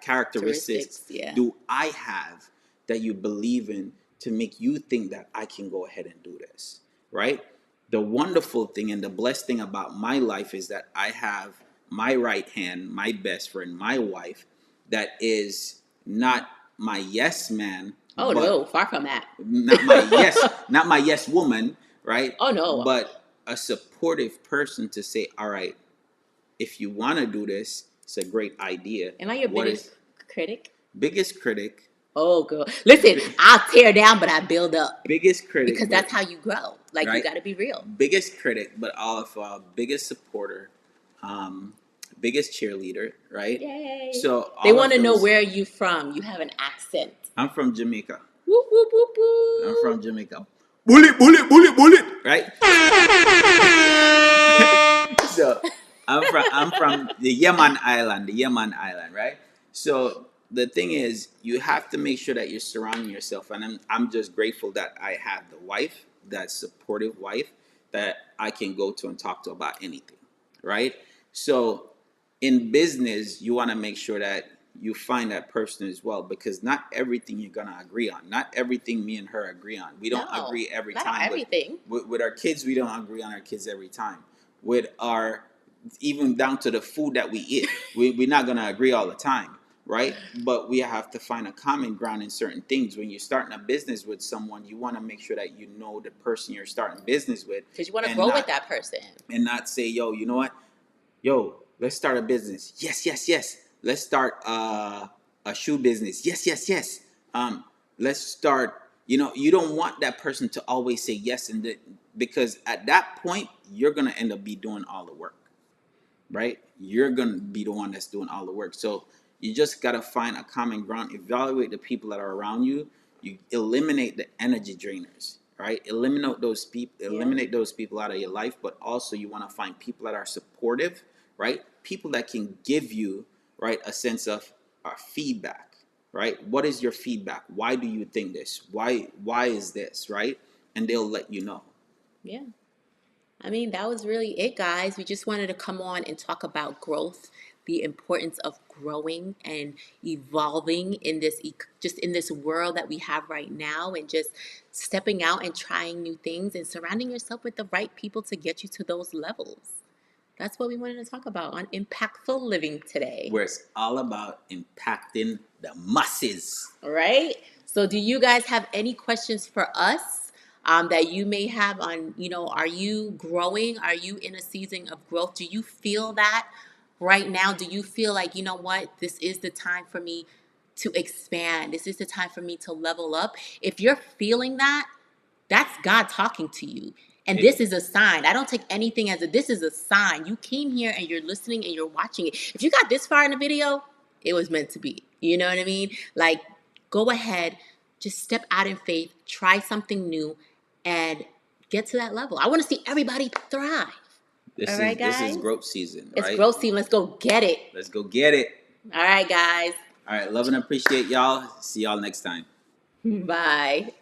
characteristics Yeah. do I have that you believe in to make you think that I can go ahead and do this, right? The wonderful thing and the blessed thing about my life is that I have my right hand, my best friend, my wife, that is not my yes man. Oh but no, far from that. not my yes woman, right? Oh no. But a supportive person to say, all right, if you want to do this, it's a great idea. Am I your What biggest is critic? biggest critic? Oh, girl. Listen, I'll tear down, but I build up. Biggest critic, Because that's how you grow. Like, you right? got to be real. Biggest critic, but all of biggest supporter, um, biggest cheerleader, right? Yay. So They all want of to know those- where you from. You have an accent. I'm from Jamaica. Whoop, whoop, whoop, whoop. I'm from Jamaica. Bullet, bullet, bullet, bullet. Right? So I'm from the Yemen Island, right? So the thing is, you have to make sure that you're surrounding yourself, and I'm just grateful that I have the wife, that supportive wife, that I can go to and talk to about anything, right? So in business, you want to make sure that you find that person as well, because not everything you're gonna agree on. Not everything me and her agree on. We don't No, agree every not time. everything. With our kids, we don't agree on our kids every time. With our, even down to the food that we eat, we're not gonna agree all the time, right? But we have to find a common ground in certain things. When you're starting a business with someone, you want to make sure that you know the person you're starting business with, Because you want to and grow not- with that person. and not say, yo, you know what? Yo, let's start a business. Yes, yes, yes. Let's start a shoe business. Yes, yes, yes. Let's start. You don't want that person to always say yes, because at that point you're gonna end up be doing all the work, right? You're gonna be the one that's doing all the work. So you just gotta find a common ground. Evaluate the people that are around you. You eliminate the energy drainers, right? Eliminate those people. Eliminate those people out of your life. But also, you want to find people that are supportive, right? People that can give you, right, a sense of feedback, right? What is your feedback? Why do you think this? Why is this, right? And they'll let you know. Yeah. I mean, that was really it, guys. We just wanted to come on and talk about growth, the importance of growing and evolving in this just in this world that we have right now, and just stepping out and trying new things and surrounding yourself with the right people to get you to those levels. That's what we wanted to talk about on Impactful Living today. Where it's all about impacting the masses. All right. So, do you guys have any questions for us that you may have on, are you growing? Are you in a season of growth? Do you feel that right now? Do you feel like, you know what, this is the time for me to expand? This is the time for me to level up. If you're feeling that, that's God talking to you. And this is a sign. I don't take anything as this is a sign. You came here and you're listening and you're watching it. If you got this far in the video, it was meant to be. You know what I mean? Like, go ahead, just step out in faith, try something new, and get to that level. I want to see everybody thrive. All right, guys? This is growth season, right? It's growth season. Let's go get it. Let's go get it. All right, guys. All right, love and appreciate y'all. See y'all next time. Bye.